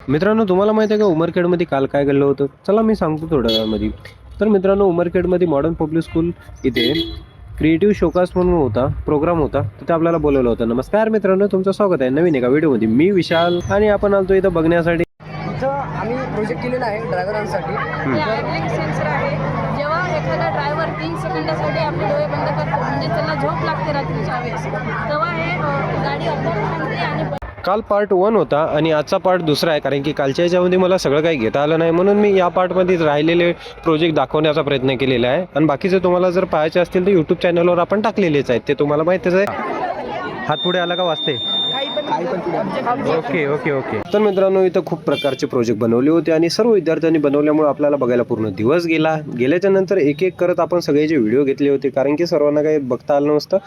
मित्रांनो, तुम्हाला माहिती आहे का उमरखेडमध्ये काल काय घडलं होतं? चला मी सांगतो थोड्या वेळामध्ये. तर मित्रांनो, उमरखेडमध्ये मॉडर्न पब्लिक स्कूल इथे क्रिएटिव्ह शोकास म्हणून प्रोग्राम होता. तिथे आपल्याला बोलवलं होतं. नमस्कार मित्रांनो, तुमचं स्वागत आहे नवीन एका व्हिडिओमध्ये. मी विशाल आणि आपण आलतो इथं बघण्यासाठी. इथं आम्ही प्रोजेक्ट केलेला आहे ड्रायव्हरांसाठी. हे आयड्लिंग सेन्सर आहे. जेव्हा एखादा ड्रायव्हर 3 सेकंदासाठी आपले डोळे बंद करतो, म्हणजे त्याला झोप लागते रात्रीच्या वेळेस, तेव्हा हे गाडी अपघात थांबते आणि काल पार्ट 1 होता आणि आजचा पार्ट दुसरा आहे, कारण की कालच्या याच्यामध्ये मला सगळं काही घेता आलं नाही, म्हणून मी या पार्टमध्ये राहिलेले प्रोजेक्ट दाखवण्याचा प्रयत्न केलेला आहे. आणि बाकीचे तुम्हाला जर पाहायचे असतील तर यूट्यूब चॅनलवर आपण टाकलेलेच आहेत, ते तुम्हाला माहितीच आहे. हात पुढे आला का वाचते? Okay okay okay. तर मित्रांनो, इथं खूप प्रकारचे प्रोजेक्ट बनवले होते आणि सर्व विद्यार्थ्यांनी बनवल्यामुळे आपल्याला बघायला पूर्ण दिवस गेल्याच्या नंतर एक एक करत आपण सगळे जे व्हिडिओ घेतले होते, कारण की सर्वांना काही बघता आलं नसतं.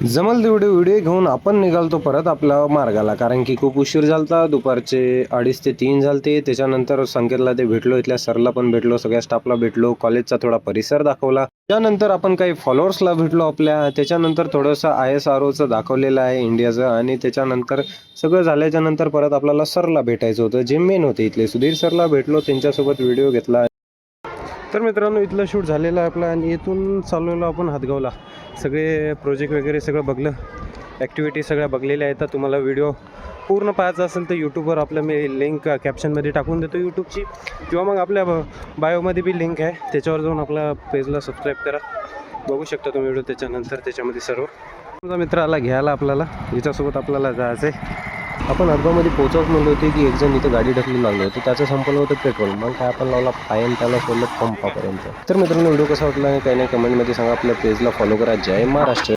जमल तेवढे व्हिडिओ घेऊन आपण निघालतो परत आपल्या मार्गाला, कारण की खूप उशीर झालता. दुपारचे 2:30 ते 3 झालते. त्याच्यानंतर संकेतला ते भेटलो, इथल्या सरला पण भेटलो, सगळ्या स्टाफला भेटलो, कॉलेजचा थोडा परिसर दाखवला. त्यानंतर आपण काही फॉलोअर्सला भेटलो आपल्या. त्याच्यानंतर थोडंसं ISROचं दाखवलेलं आहे इंडियाचं. आणि त्याच्यानंतर सगळं झाल्याच्या नंतर परत आपल्याला सरला भेटायचं होतं, जे मेन होते इथले सुधीर सरला भेटलो, त्यांच्यासोबत व्हिडिओ घेतला. तर मित्रांनो, इथलं शूट झालेलं आहे आपलं आणि इथून चालवलं आपण हातगावला. सगळे प्रोजेक्ट वगैरे सगळं बघलं, ॲक्टिव्हिटी सगळ्या बघलेल्या आहेत. तुम्हाला व्हिडिओ पूर्ण पाहायचा असेल तर यूट्यूबवर आपलं मी लिंक कॅप्शनमध्ये टाकून देतो यूट्यूबची, किंवा मग आपल्या बायोमध्ये बी लिंक आहे, त्याच्यावर जाऊन आपल्या पेजला सबस्क्राईब करा. बघू शकता तुम्ही व्हिडिओ. त्याच्यानंतर त्याच्यामध्ये सर्व तुमचा मित्र आला घ्यायला आपल्याला, याच्यासोबत आपल्याला जायचं आहे. आपण हदगावमध्ये पोहोचत म्हणलो होते की एक जण इथं गाडी ढकलून लागलं होतं, त्याचं संपलं होतं पेट्रोल. मग काय आपण लावला फाईन, त्याला सोडलं पंपापर्यंत. तर मित्रांनो, व्हिडिओ कसा वाटला काही नाही कमेंटमध्ये सांगा. आपल्या पेजला फॉलो करा. जय महाराष्ट्र.